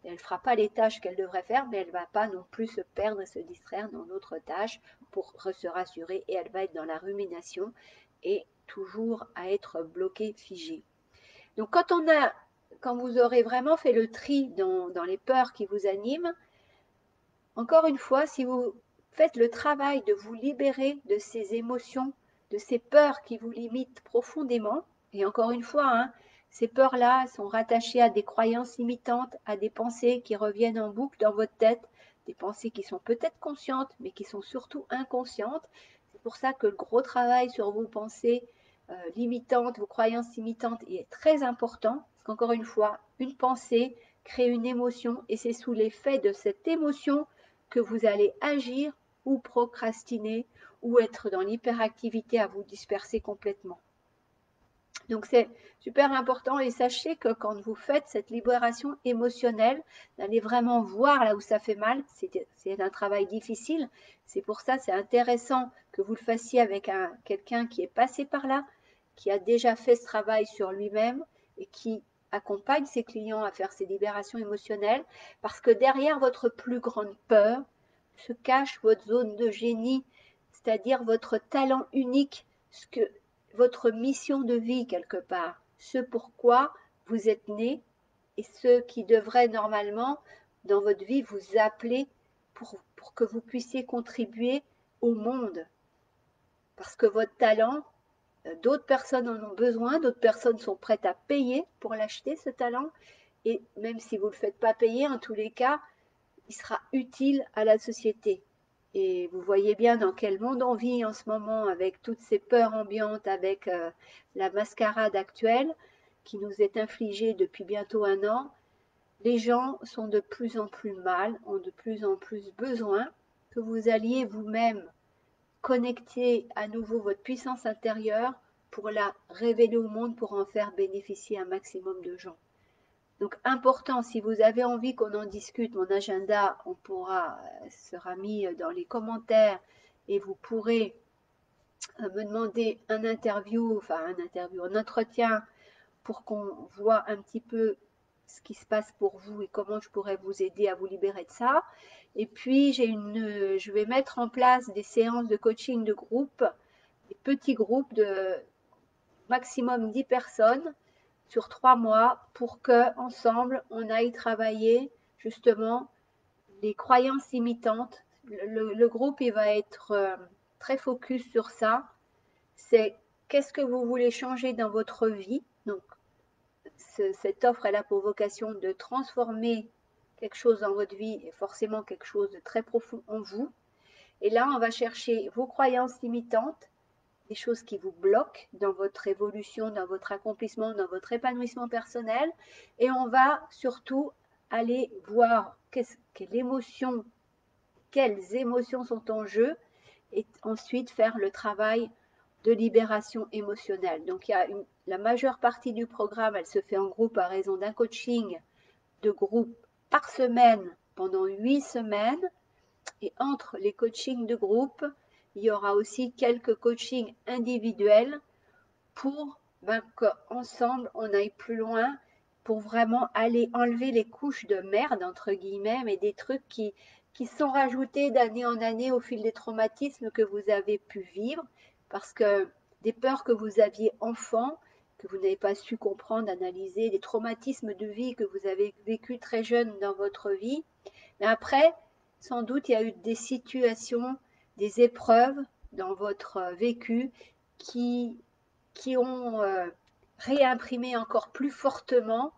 Elle ne fera pas les tâches qu'elle devrait faire, mais elle ne va pas non plus se perdre et se distraire dans d'autres tâches pour se rassurer et elle va être dans la rumination et toujours à être bloquée, figée. Donc quand vous aurez vraiment fait le tri dans les peurs qui vous animent, encore une fois, si vous faites le travail de vous libérer de ces émotions, de ces peurs qui vous limitent profondément, et encore une fois, hein, ces peurs-là sont rattachées à des croyances limitantes, à des pensées qui reviennent en boucle dans votre tête, des pensées qui sont peut-être conscientes, mais qui sont surtout inconscientes. C'est pour ça que le gros travail sur vos pensées limitantes, vos croyances limitantes est très important, parce qu'encore une fois, une pensée crée une émotion, et c'est sous l'effet de cette émotion que vous allez agir ou procrastiner ou être dans l'hyperactivité à vous disperser complètement. Donc c'est super important et sachez que quand vous faites cette libération émotionnelle, d'aller vraiment voir là où ça fait mal, c'est un travail difficile. C'est pour ça c'est intéressant que vous le fassiez avec quelqu'un qui est passé par là, qui a déjà fait ce travail sur lui-même et qui accompagne ses clients à faire ces libérations émotionnelles, parce que derrière votre plus grande peur se cache votre zone de génie, c'est-à-dire votre talent unique, votre mission de vie quelque part, ce pourquoi vous êtes né et ce qui devrait normalement dans votre vie vous appeler pour que vous puissiez contribuer au monde. Parce que votre talent, d'autres personnes en ont besoin, d'autres personnes sont prêtes à payer pour l'acheter, ce talent. Et même si vous ne le faites pas payer, en tous les cas, il sera utile à la société. Et vous voyez bien dans quel monde on vit en ce moment avec toutes ces peurs ambiantes, avec la mascarade actuelle qui nous est infligée depuis bientôt 1 an. Les gens sont de plus en plus mal, ont de plus en plus besoin que vous alliez vous-même connecter à nouveau votre puissance intérieure pour la révéler au monde, pour en faire bénéficier un maximum de gens. Donc important, si vous avez envie qu'on en discute, mon agenda sera mis dans les commentaires et vous pourrez me demander un entretien pour qu'on voit un petit peu ce qui se passe pour vous et comment je pourrais vous aider à vous libérer de ça. Et puis je vais mettre en place des séances de coaching de groupe, des petits groupes de maximum 10 personnes sur 3 mois pour que ensemble on aille travailler justement les croyances limitantes. Le groupe il va être très focus sur ça. C'est qu'est-ce que vous voulez changer dans votre vie. Donc cette offre elle a pour vocation de transformer quelque chose dans votre vie et forcément quelque chose de très profond en vous. Et là on va chercher vos croyances limitantes, des choses qui vous bloquent dans votre évolution, dans votre accomplissement, dans votre épanouissement personnel. Et on va surtout aller voir quelles émotions sont en jeu et ensuite faire le travail de libération émotionnelle. Donc la majeure partie du programme, elle se fait en groupe à raison d'un coaching de groupe par semaine pendant 8 semaines. Et entre les coachings de groupe, il y aura aussi quelques coachings individuels pour qu'ensemble on aille plus loin, pour vraiment aller enlever les couches de merde entre guillemets, mais des trucs qui sont rajoutés d'année en année au fil des traumatismes que vous avez pu vivre, parce que des peurs que vous aviez enfant, que vous n'avez pas su comprendre, analyser, des traumatismes de vie que vous avez vécu très jeune dans votre vie. Mais après, sans doute, il y a eu des situations, des épreuves dans votre vécu qui ont réimprimé encore plus fortement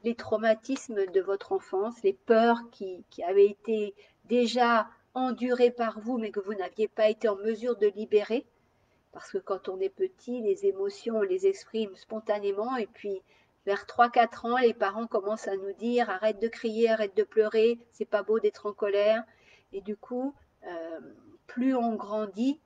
les traumatismes de votre enfance, les peurs qui avaient été déjà endurées par vous, mais que vous n'aviez pas été en mesure de libérer. Parce que quand on est petit, les émotions, on les exprime spontanément. Et puis, vers 3-4 ans, les parents commencent à nous dire arrête de crier, arrête de pleurer, c'est pas beau d'être en colère. Et du coup, plus on grandit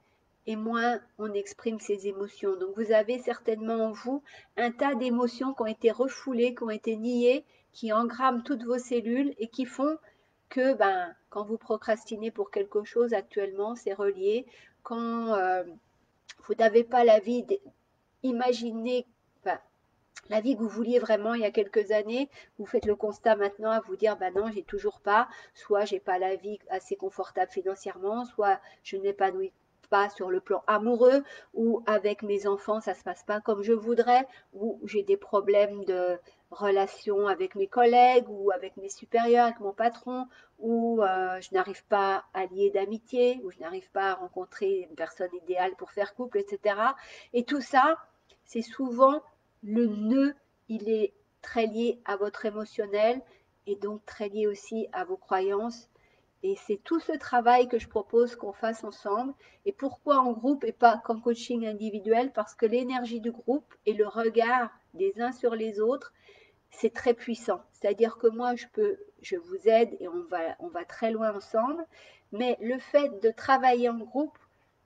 et moins on exprime ses émotions. Donc, vous avez certainement en vous un tas d'émotions qui ont été refoulées, qui ont été niées, qui engramment toutes vos cellules et qui font que quand vous procrastinez pour quelque chose actuellement, c'est relié. Quand vous n'avez pas la vie imaginée, enfin, la vie que vous vouliez vraiment il y a quelques années, vous faites le constat maintenant à vous dire, ben non, j'ai toujours pas, soit j'ai pas la vie assez confortable financièrement, soit je ne m'épanouis pas sur le plan amoureux, ou avec mes enfants, ça se passe pas comme je voudrais, ou j'ai des problèmes de relation avec mes collègues, ou avec mes supérieurs, avec mon patron, ou je n'arrive pas à lier d'amitié, ou je n'arrive pas à rencontrer une personne idéale pour faire couple, etc. Et tout ça, c'est souvent le nœud, il est très lié à votre émotionnel et donc très lié aussi à vos croyances. Et c'est tout ce travail que je propose qu'on fasse ensemble. Et pourquoi en groupe et pas qu'en coaching individuel? Parce que l'énergie du groupe et le regard des uns sur les autres, c'est très puissant. C'est-à-dire que moi, je vous aide et on va très loin ensemble. Mais le fait de travailler en groupe,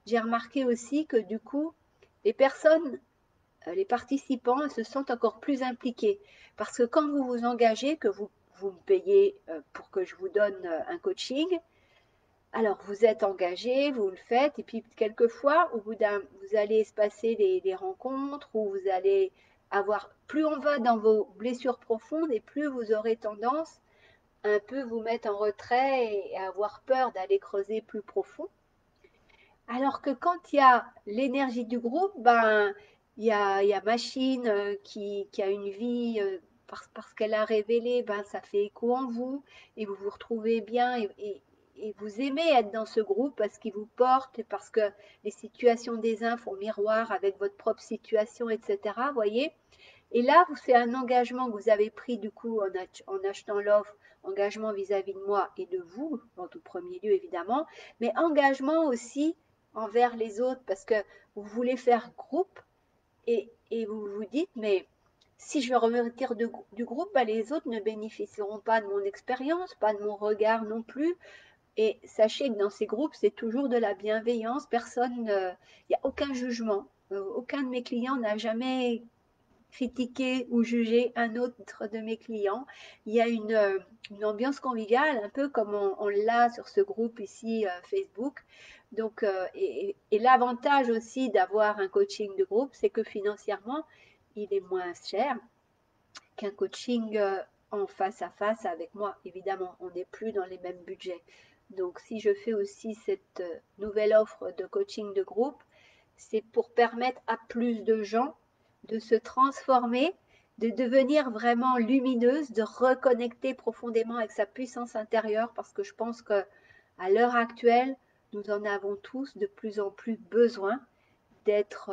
j'ai remarqué aussi que du coup, les personnes les participants se sentent encore plus impliqués. Parce que quand vous vous engagez, que vous me payez pour que je vous donne un coaching, alors vous êtes engagé, vous le faites, et puis quelquefois, au bout vous allez espacer les rencontres, ou vous allez avoir, plus on va dans vos blessures profondes, et plus vous aurez tendance à un peu vous mettre en retrait et à avoir peur d'aller creuser plus profond. Alors que quand il y a l'énergie du groupe, il y a Machine qui a une vie parce qu'elle a révélé, ça fait écho en vous et vous vous retrouvez bien et vous aimez être dans ce groupe parce qu'il vous porte, parce que les situations des uns font miroir avec votre propre situation, etc. Voyez? Et là, c'est un engagement que vous avez pris du coup en achetant l'offre, engagement vis-à-vis de moi et de vous, en tout premier lieu évidemment, mais engagement aussi envers les autres parce que vous voulez faire groupe et vous vous dites, mais si je me retire du groupe, les autres ne bénéficieront pas de mon expérience, pas de mon regard non plus. Et sachez que dans ces groupes, c'est toujours de la bienveillance, personne, il n'y a aucun jugement. Aucun de mes clients n'a jamais critiquer ou juger un autre de mes clients. Il y a une ambiance conviviale, un peu comme on l'a sur ce groupe ici Facebook. Donc, et l'avantage aussi d'avoir un coaching de groupe, c'est que financièrement, il est moins cher qu'un coaching en face à face avec moi. Évidemment, on n'est plus dans les mêmes budgets. Donc, si je fais aussi cette nouvelle offre de coaching de groupe, c'est pour permettre à plus de gens de se transformer, de devenir vraiment lumineuse, de reconnecter profondément avec sa puissance intérieure, parce que je pense que à l'heure actuelle, nous en avons tous de plus en plus besoin d'être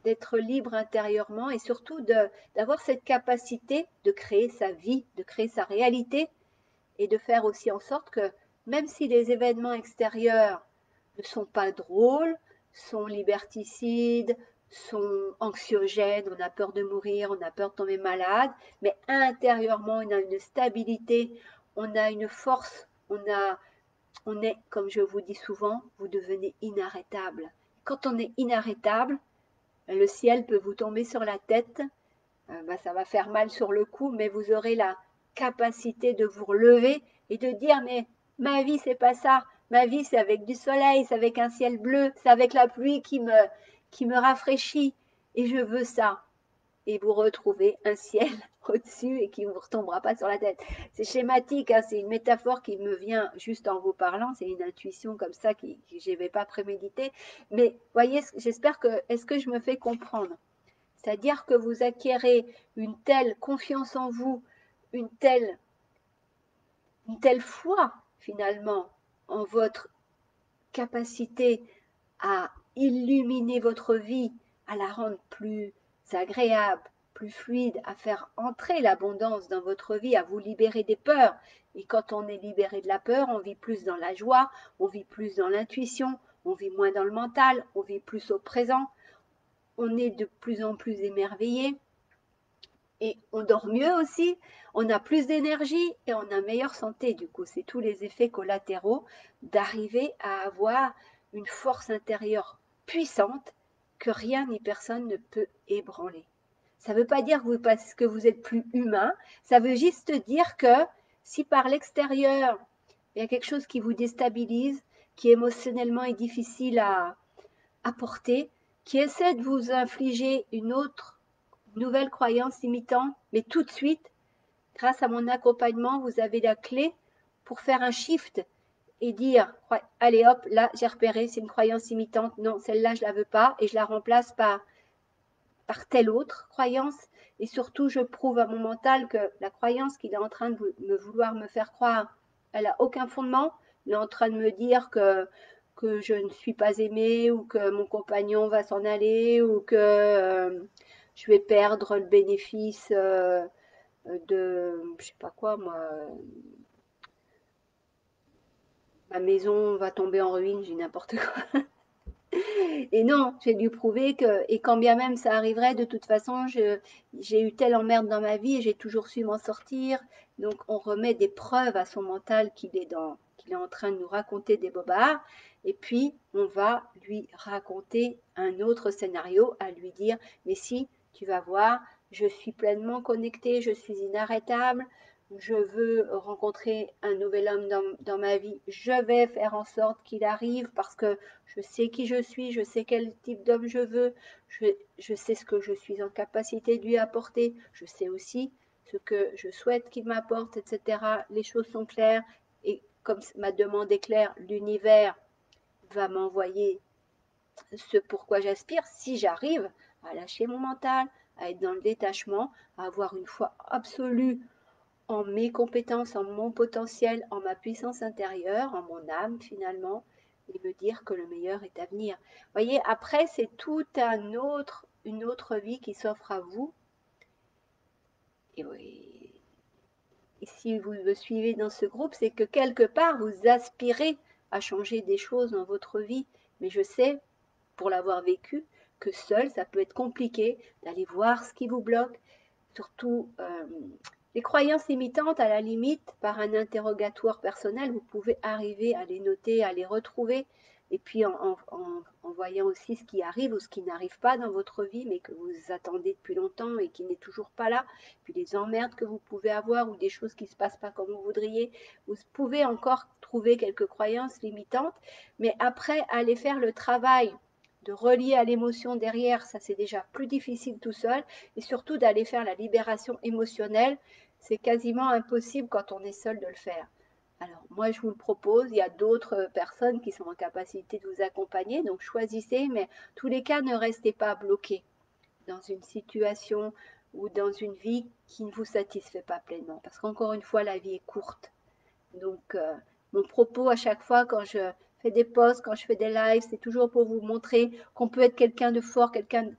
d'être libre intérieurement et surtout d'avoir cette capacité de créer sa vie, de créer sa réalité et de faire aussi en sorte que même si les événements extérieurs ne sont pas drôles, sont liberticides, sont anxiogènes, on a peur de mourir, on a peur de tomber malade, mais intérieurement, on a une stabilité, on a une force, on est, comme je vous dis souvent, vous devenez inarrêtable. Quand on est inarrêtable, le ciel peut vous tomber sur la tête, ça va faire mal sur le coup, mais vous aurez la capacité de vous relever et de dire, mais ma vie, c'est pas ça. Ma vie, c'est avec du soleil, c'est avec un ciel bleu, c'est avec la pluie qui me rafraîchit. Et je veux ça. Et vous retrouvez un ciel au-dessus et qui ne vous retombera pas sur la tête. C'est schématique, hein, c'est une métaphore qui me vient juste en vous parlant, c'est une intuition comme ça que je n'avais pas prémédité. Mais voyez, j'espère que, est-ce que je me fais comprendre? C'est-à-dire que vous acquérez une telle confiance en vous, une telle, une telle foi finalement en votre capacité à illuminer votre vie, à la rendre plus agréable, plus fluide, à faire entrer l'abondance dans votre vie, à vous libérer des peurs. Et quand on est libéré de la peur, on vit plus dans la joie, on vit plus dans l'intuition, on vit moins dans le mental, on vit plus au présent, on est de plus en plus émerveillé et on dort mieux aussi, on a plus d'énergie et on a meilleure santé. Du coup, c'est tous les effets collatéraux d'arriver à avoir une force intérieure puissante que rien ni personne ne peut ébranler. Ça ne veut pas dire parce que vous êtes plus humain, ça veut juste dire que si par l'extérieur, il y a quelque chose qui vous déstabilise, qui émotionnellement est difficile à porter, qui essaie de vous infliger une nouvelle croyance limitante, mais tout de suite, grâce à mon accompagnement, vous avez la clé pour faire un shift et dire, allez hop, là j'ai repéré, c'est une croyance limitante, non, celle-là je la veux pas, et je la remplace par telle autre croyance. Et surtout, je prouve à mon mental que la croyance qu'il est en train de vouloir me faire croire, elle n'a aucun fondement. Il est en train de me dire que je ne suis pas aimée, ou que mon compagnon va s'en aller, ou que je vais perdre le bénéfice de, je sais pas quoi, moi, ma maison va tomber en ruine, j'ai n'importe quoi. Et non, j'ai dû prouver que, et quand bien même ça arriverait, de toute façon, j'ai eu telle emmerde dans ma vie et j'ai toujours su m'en sortir. Donc, on remet des preuves à son mental qu'il est en train de nous raconter des bobards. Et puis, on va lui raconter un autre scénario, à lui dire, mais si, tu vas voir, je suis pleinement connectée, je suis inarrêtable, je veux rencontrer un nouvel homme dans ma vie, je vais faire en sorte qu'il arrive parce que je sais qui je suis, je sais quel type d'homme je veux, je sais ce que je suis en capacité de lui apporter, je sais aussi ce que je souhaite qu'il m'apporte, etc. Les choses sont claires et comme ma demande est claire, l'univers va m'envoyer ce pourquoi j'aspire si j'arrive à lâcher mon mental, à être dans le détachement, à avoir une foi absolue en mes compétences, en mon potentiel, en ma puissance intérieure, en mon âme finalement, et me dire que le meilleur est à venir. Vous voyez, après, c'est tout une autre vie qui s'offre à vous. Et, oui, et si vous me suivez dans ce groupe, c'est que quelque part, vous aspirez à changer des choses dans votre vie. Mais je sais, pour l'avoir vécu, que seul, ça peut être compliqué d'aller voir ce qui vous bloque, surtout les croyances limitantes, à la limite, par un interrogatoire personnel, vous pouvez arriver à les noter, à les retrouver, et puis en voyant aussi ce qui arrive ou ce qui n'arrive pas dans votre vie, mais que vous attendez depuis longtemps et qui n'est toujours pas là, puis les emmerdes que vous pouvez avoir ou des choses qui ne se passent pas comme vous voudriez, vous pouvez encore trouver quelques croyances limitantes, mais après, aller faire le travail de relier à l'émotion derrière, ça c'est déjà plus difficile tout seul, et surtout d'aller faire la libération émotionnelle, c'est quasiment impossible quand on est seul de le faire. Alors moi je vous le propose, il y a d'autres personnes qui sont en capacité de vous accompagner, donc choisissez, mais en tous les cas ne restez pas bloqués dans une situation ou dans une vie qui ne vous satisfait pas pleinement, parce qu'encore une fois la vie est courte. Donc mon propos à chaque fois quand je fais des posts, quand je fais des lives, c'est toujours pour vous montrer qu'on peut être quelqu'un de fort, quelqu'un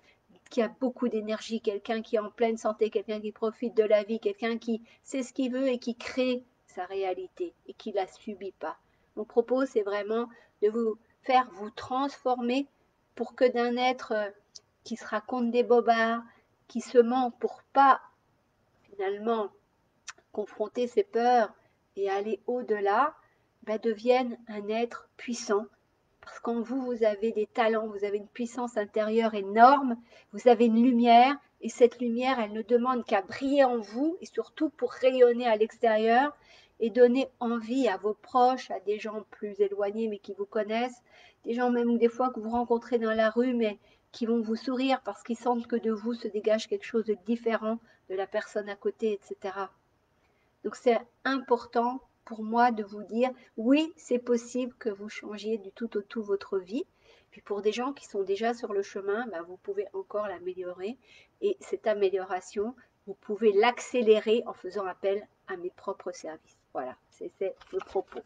qui a beaucoup d'énergie, quelqu'un qui est en pleine santé, quelqu'un qui profite de la vie, quelqu'un qui sait ce qu'il veut et qui crée sa réalité et qui ne la subit pas. Mon propos, c'est vraiment de vous faire vous transformer pour que d'un être qui se raconte des bobards, qui se ment pour pas finalement confronter ses peurs et aller au-delà, devienne un être puissant. Parce qu'en vous, vous avez des talents, vous avez une puissance intérieure énorme, vous avez une lumière, et cette lumière, elle ne demande qu'à briller en vous, et surtout pour rayonner à l'extérieur, et donner envie à vos proches, à des gens plus éloignés, mais qui vous connaissent, des gens même des fois que vous rencontrez dans la rue, mais qui vont vous sourire parce qu'ils sentent que de vous se dégage quelque chose de différent de la personne à côté, etc. Donc c'est important pour moi de vous dire, oui, c'est possible que vous changiez du tout au tout votre vie. Puis pour des gens qui sont déjà sur le chemin, vous pouvez encore l'améliorer. Et cette amélioration, vous pouvez l'accélérer en faisant appel à mes propres services. Voilà, c'est le propos.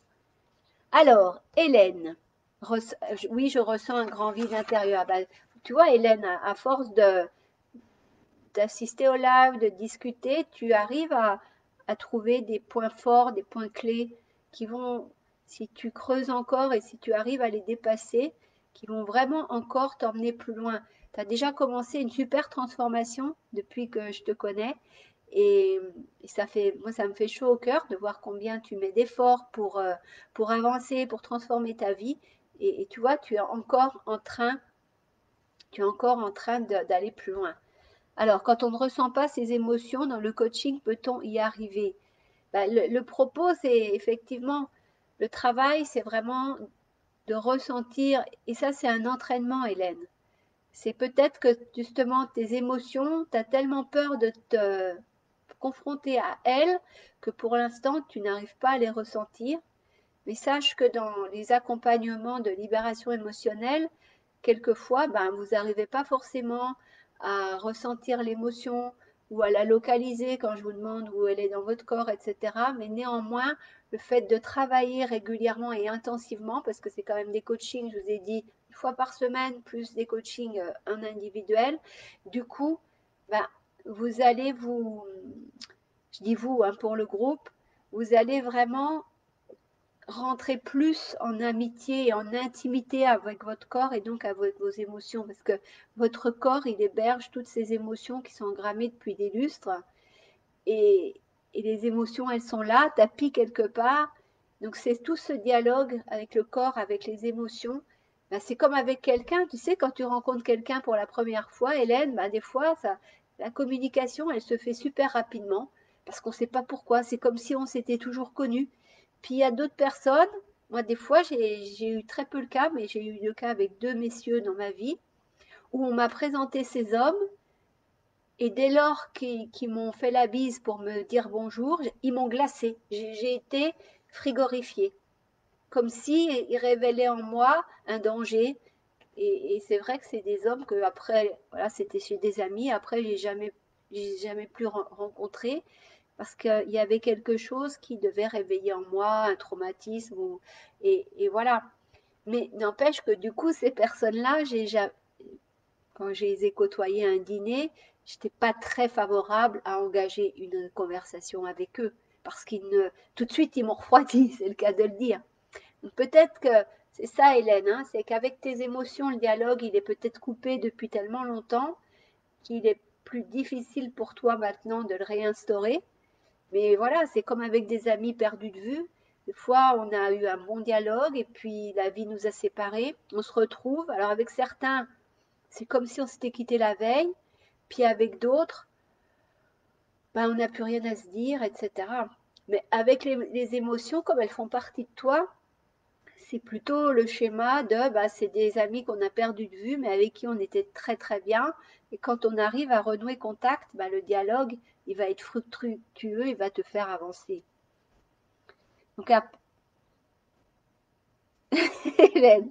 Alors, Hélène, oui, je ressens un grand vide intérieur. Tu vois, Hélène, à force d'assister au live, de discuter, tu arrives à trouver des points forts, des points clés qui vont, si tu creuses encore et si tu arrives à les dépasser, qui vont vraiment encore t'emmener plus loin. Tu as déjà commencé une super transformation depuis que je te connais et moi, ça me fait chaud au cœur de voir combien tu mets d'efforts pour avancer, pour transformer ta vie. Et tu vois, tu es encore en train d'aller plus loin. Alors, quand on ne ressent pas ces émotions dans le coaching, peut-on y arriver? Ben, le propos, c'est effectivement, le travail, c'est vraiment de ressentir, et ça, c'est un entraînement, Hélène. C'est peut-être que justement tes émotions, tu as tellement peur de te confronter à elles que pour l'instant, tu n'arrives pas à les ressentir. Mais sache que dans les accompagnements de libération émotionnelle, quelquefois, ben, vous n'arrivez pas forcément à ressentir l'émotion ou à la localiser quand je vous demande où elle est dans votre corps, etc. Mais néanmoins, le fait de travailler régulièrement et intensivement, parce que c'est quand même des coachings, je vous ai dit, une fois par semaine, plus des coachings en individuel, du coup, ben, vous allez je dis vous, hein, pour le groupe, vous allez vraiment rentrer plus en amitié et en intimité avec votre corps et donc avec vos émotions, parce que votre corps, il héberge toutes ces émotions qui sont engrammées depuis des lustres, et, et les émotions, elles sont là, tapis quelque part. Donc c'est tout ce dialogue avec le corps, avec les émotions. Ben, c'est comme avec quelqu'un, tu sais, quand tu rencontres quelqu'un pour la première fois, Hélène, ben, des fois, la communication, elle se fait super rapidement, parce qu'on ne sait pas pourquoi, c'est comme si on s'était toujours connu. Puis il y a d'autres personnes, moi des fois j'ai eu très peu le cas, mais j'ai eu le cas avec deux messieurs dans ma vie, où on m'a présenté ces hommes, et dès lors qu'ils m'ont fait la bise pour me dire bonjour, ils m'ont glacée. J'ai été frigorifiée, comme s'ils révélaient en moi un danger. Et c'est vrai que c'est des hommes que après, voilà, c'était chez des amis. Après, j'ai jamais plus rencontré parce qu'il y avait quelque chose qui devait réveiller en moi un traumatisme. Et voilà. Mais n'empêche que du coup, ces personnes-là, quand je les ai côtoyés à un dîner, je n'étais pas très favorable à engager une conversation avec eux parce tout de suite, ils m'ont refroidi, c'est le cas de le dire. Peut-être que c'est ça, Hélène, hein, c'est qu'avec tes émotions, le dialogue, il est peut-être coupé depuis tellement longtemps qu'il est plus difficile pour toi maintenant de le réinstaurer. Mais voilà, c'est comme avec des amis perdus de vue. Des fois, on a eu un bon dialogue et puis la vie nous a séparés. On se retrouve. Alors avec certains, c'est comme si on s'était quitté la veille. Puis avec d'autres, ben, on n'a plus rien à se dire, etc. Mais avec les émotions, comme elles font partie de toi, c'est plutôt le schéma de bah, c'est des amis qu'on a perdu de vue, mais avec qui on était très très bien. Et quand on arrive à renouer contact, bah, le dialogue, il va être fructueux, il va te faire avancer. Donc, Hélène,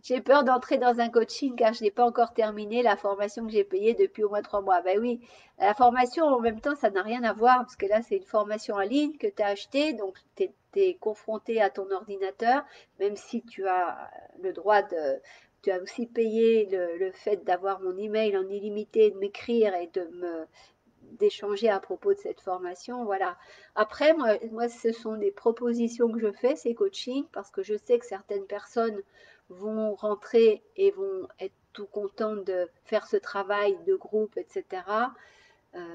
j'ai peur d'entrer dans un coaching car je n'ai pas encore terminé la formation que j'ai payée depuis au moins 3 mois. Ben oui, la formation en même temps, ça n'a rien à voir parce que là, c'est une formation en ligne que tu as achetée, donc tu es confronté à ton ordinateur, même si tu as le droit de... Tu as aussi payé le fait d'avoir mon email en illimité, de m'écrire et d'échanger à propos de cette formation. Voilà. Après, moi, ce sont des propositions que je fais, ces coachings, parce que je sais que certaines personnes vont rentrer et vont être tout contentes de faire ce travail de groupe, etc.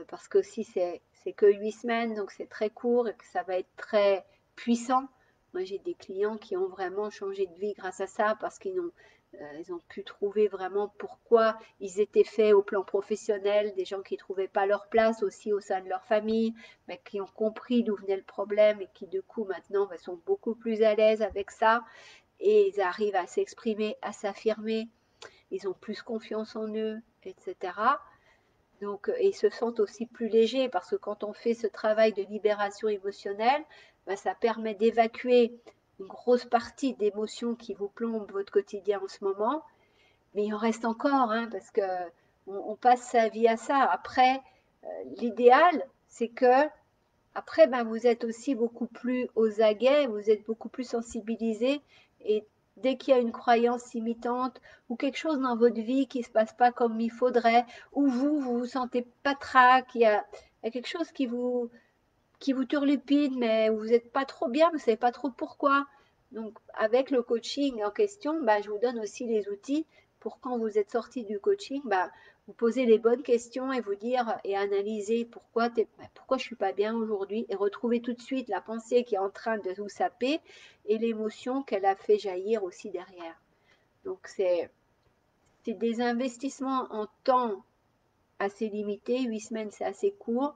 Parce que si c'est que 8 semaines, donc c'est très court et que ça va être très puissant. Moi, j'ai des clients qui ont vraiment changé de vie grâce à ça parce qu'ils ont pu trouver vraiment pourquoi ils étaient faits au plan professionnel, des gens qui ne trouvaient pas leur place aussi au sein de leur famille, mais qui ont compris d'où venait le problème et qui, du coup, maintenant, sont beaucoup plus à l'aise avec ça et ils arrivent à s'exprimer, à s'affirmer, ils ont plus confiance en eux, etc. Donc, et ils se sentent aussi plus légers parce que quand on fait ce travail de libération émotionnelle, ben, ça permet d'évacuer une grosse partie d'émotions qui vous plombent votre quotidien en ce moment. Mais il en reste encore, hein, parce que on passe sa vie à ça. Après, l'idéal, c'est que après, ben, vous êtes aussi beaucoup plus aux aguets, vous êtes beaucoup plus sensibilisé et dès qu'il y a une croyance limitante ou quelque chose dans votre vie qui ne se passe pas comme il faudrait, ou vous vous sentez pas trac, il y a quelque chose qui vous turlupine, mais vous n'êtes pas trop bien, vous ne savez pas trop pourquoi. Donc, avec le coaching en question, bah, je vous donne aussi les outils pour quand vous êtes sorti du coaching, bah, vous poser les bonnes questions et vous dire et analyser pourquoi je ne suis pas bien aujourd'hui et retrouver tout de suite la pensée qui est en train de vous saper et l'émotion qu'elle a fait jaillir aussi derrière. Donc, c'est des investissements en temps assez limités. 8 semaines, c'est assez court.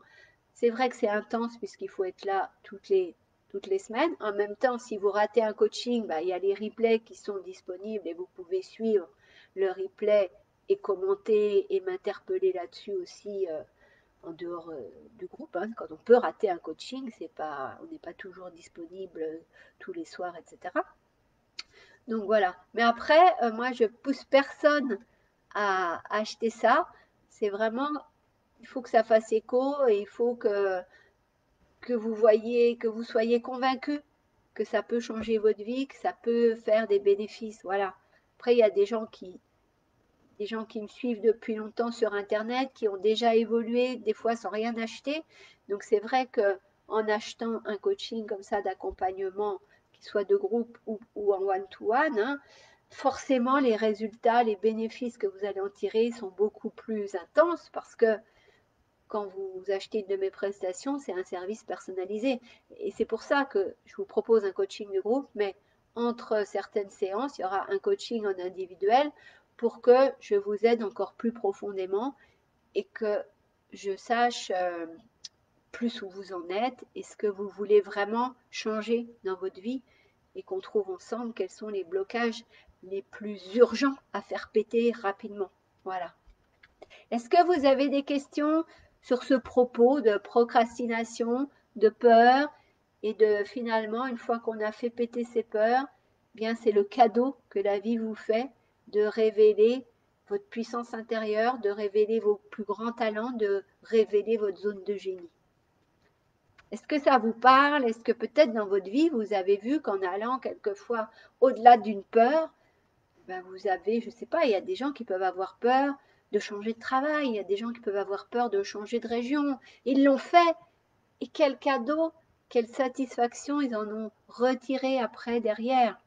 C'est vrai que c'est intense puisqu'il faut être là toutes les semaines. En même temps, si vous ratez un coaching, bah, il y a les replays qui sont disponibles et vous pouvez suivre le replay et commenter et m'interpeller là-dessus aussi en dehors du groupe. Hein. Quand on peut rater un coaching, on n'est pas toujours disponible tous les soirs, etc. Donc voilà. Mais après, moi, je pousse personne à acheter ça. C'est vraiment, il faut que ça fasse écho et il faut que vous voyez, que vous soyez convaincu que ça peut changer votre vie, que ça peut faire des bénéfices. Voilà. Après, il y a des gens qui me suivent depuis longtemps sur Internet, qui ont déjà évolué, des fois sans rien acheter. Donc c'est vrai que en achetant un coaching comme ça d'accompagnement, qu'il soit de groupe ou en one-to-one, hein, forcément les résultats, les bénéfices que vous allez en tirer sont beaucoup plus intenses parce que quand vous achetez une de mes prestations, c'est un service personnalisé. Et c'est pour ça que je vous propose un coaching de groupe, mais entre certaines séances, il y aura un coaching en individuel pour que je vous aide encore plus profondément et que je sache plus où vous en êtes et ce que vous voulez vraiment changer dans votre vie et qu'on trouve ensemble quels sont les blocages les plus urgents à faire péter rapidement. Voilà. Est-ce que vous avez des questions sur ce propos de procrastination, de peur et de finalement, une fois qu'on a fait péter ses peurs, bien c'est le cadeau que la vie vous fait de révéler votre puissance intérieure, de révéler vos plus grands talents, de révéler votre zone de génie. Est-ce que ça vous parle? Est-ce que peut-être dans votre vie, vous avez vu qu'en allant quelquefois au-delà d'une peur, ben vous avez, je ne sais pas, il y a des gens qui peuvent avoir peur de changer de travail, il y a des gens qui peuvent avoir peur de changer de région. Ils l'ont fait et quel cadeau, quelle satisfaction ils en ont retiré après derrière.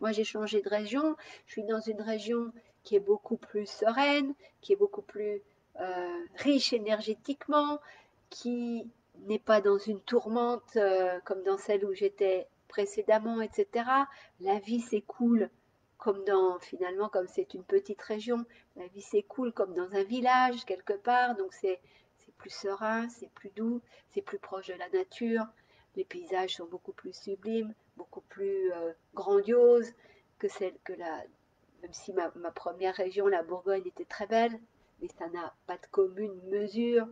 Moi j'ai changé de région, je suis dans une région qui est beaucoup plus sereine, qui est beaucoup plus riche énergétiquement, qui n'est pas dans une tourmente comme dans celle où j'étais précédemment, etc. La vie s'écoule comme finalement, comme c'est une petite région, la vie s'écoule comme dans un village quelque part, donc c'est plus serein, c'est plus doux, c'est plus proche de la nature, les paysages sont beaucoup plus sublimes, beaucoup plus grandioses que celle que même si ma première région, la Bourgogne, était très belle, mais ça n'a pas de commune mesure.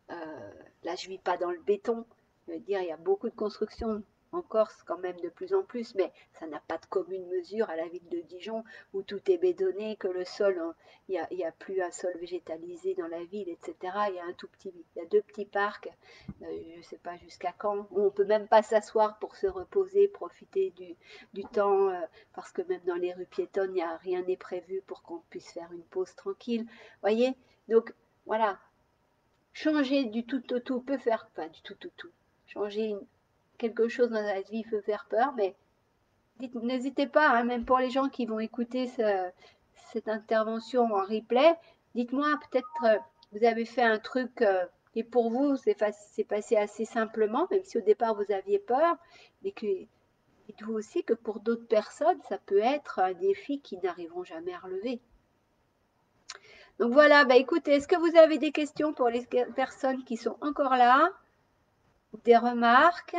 Là, je ne vis pas dans le béton. Je veux dire, il y a beaucoup de constructions en Corse quand même de plus en plus, mais ça n'a pas de commune mesure à la ville de Dijon où tout est bétonné, que le sol, il n'y a plus un sol végétalisé dans la ville, etc. Il y a il y a deux petits parcs, je ne sais pas jusqu'à quand, où on ne peut même pas s'asseoir pour se reposer, profiter du temps, parce que même dans les rues piétonnes, rien n'est prévu pour qu'on puisse faire une pause tranquille. Vous voyez? Donc voilà, changer du tout au tout peut faire, enfin du tout au tout, changer quelque chose dans la vie peut faire peur, mais n'hésitez pas, hein, même pour les gens qui vont écouter cette intervention en replay, dites-moi peut-être vous avez fait un truc et pour vous c'est passé assez simplement, même si au départ vous aviez peur, mais que dites-vous aussi que pour d'autres personnes ça peut être un défi qu'ils n'arriveront jamais à relever. Donc voilà, bah écoutez, est-ce que vous avez des questions pour les personnes qui sont encore là ou des remarques?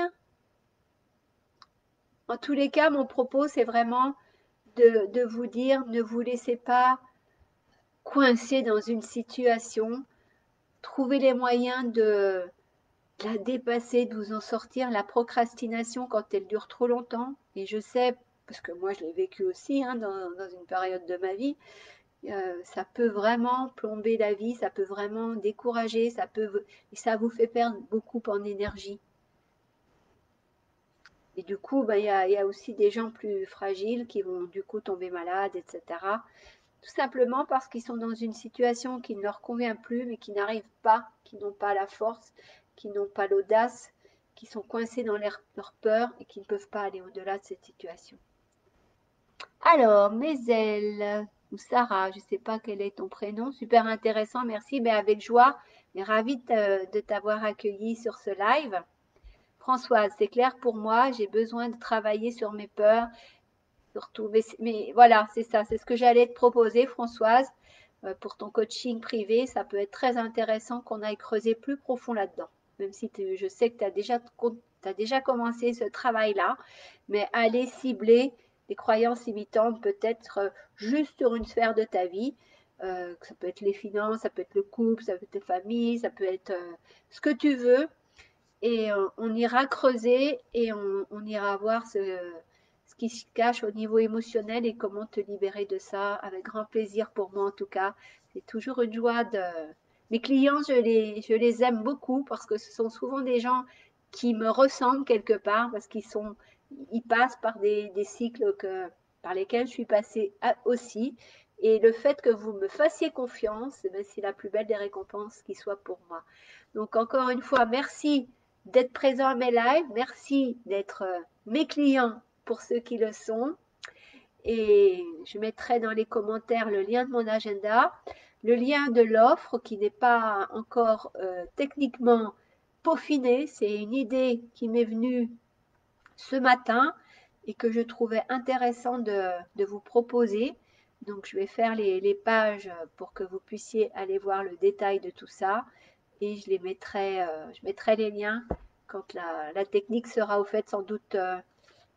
En tous les cas, mon propos, c'est vraiment de vous dire, ne vous laissez pas coincer dans une situation, trouvez les moyens de la dépasser, de vous en sortir. La procrastination, quand elle dure trop longtemps, et je sais, parce que moi je l'ai vécu aussi hein, dans une période de ma vie, ça peut vraiment plomber la vie, ça peut vraiment décourager, et ça vous fait perdre beaucoup en énergie. Et du coup, ben, il y a aussi des gens plus fragiles qui vont du coup tomber malades, etc. Tout simplement parce qu'ils sont dans une situation qui ne leur convient plus, mais qui n'arrivent pas, qui n'ont pas la force, qui n'ont pas l'audace, qui sont coincés dans leur peur et qui ne peuvent pas aller au-delà de cette situation. Alors, Mézèle ou Sarah, je ne sais pas quel est ton prénom, super intéressant, merci, mais avec joie, mais ravie de t'avoir accueilli sur ce live. Françoise, c'est clair pour moi, j'ai besoin de travailler sur mes peurs, surtout, mais voilà, c'est ça, c'est ce que j'allais te proposer, Françoise, pour ton coaching privé, ça peut être très intéressant qu'on aille creuser plus profond là-dedans, même si je sais que tu as déjà commencé ce travail-là, mais aller cibler des croyances limitantes peut-être juste sur une sphère de ta vie. Ça peut être les finances, ça peut être le couple, ça peut être la famille, ça peut être ce que tu veux. Et on ira creuser et on ira voir ce qui se cache au niveau émotionnel et comment te libérer de ça avec grand plaisir pour moi en tout cas. C'est toujours une joie de... Mes clients, je les aime beaucoup parce que ce sont souvent des gens qui me ressemblent quelque part parce ils passent par des cycles par lesquels je suis passée aussi. Et le fait que vous me fassiez confiance, eh ben, c'est la plus belle des récompenses qui soit pour moi. Donc encore une fois, merci d'être présent à mes lives, merci d'être mes clients pour ceux qui le sont. Et je mettrai dans les commentaires le lien de mon agenda, le lien de l'offre qui n'est pas encore techniquement peaufiné. C'est une idée qui m'est venue ce matin et que je trouvais intéressant de vous proposer. Donc, je vais faire les pages pour que vous puissiez aller voir le détail de tout ça et je mettrai les liens quand la technique sera au fait, sans doute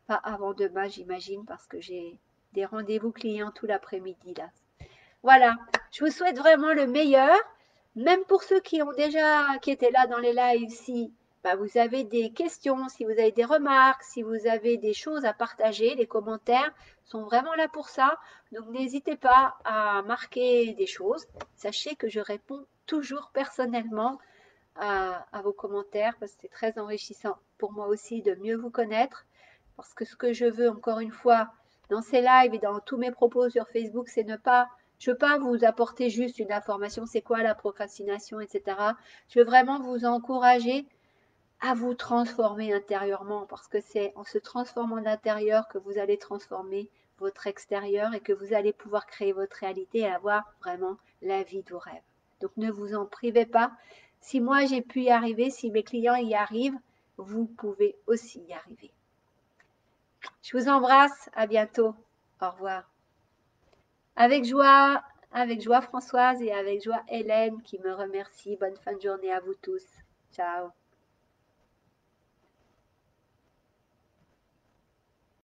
pas avant demain, j'imagine, parce que j'ai des rendez-vous clients tout l'après-midi là. Voilà, je vous souhaite vraiment le meilleur, même pour ceux qui étaient là dans les lives, si bah, vous avez des questions, si vous avez des remarques, si vous avez des choses à partager, les commentaires sont vraiment là pour ça. Donc n'hésitez pas à marquer des choses. Sachez que je réponds toujours personnellement à vos commentaires parce que c'est très enrichissant pour moi aussi de mieux vous connaître. Parce que ce que je veux, encore une fois, dans ces lives et dans tous mes propos sur Facebook, c'est je ne veux pas vous apporter juste une information, c'est quoi la procrastination, etc. Je veux vraiment vous encourager à vous transformer intérieurement parce que c'est en se transformant d'intérieur que vous allez transformer votre extérieur et que vous allez pouvoir créer votre réalité et avoir vraiment la vie de vos rêves. Donc ne vous en privez pas. Si moi j'ai pu y arriver, si mes clients y arrivent, vous pouvez aussi y arriver. Je vous embrasse, à bientôt. Au revoir. Avec joie Françoise et avec joie Hélène qui me remercie. Bonne fin de journée à vous tous. Ciao.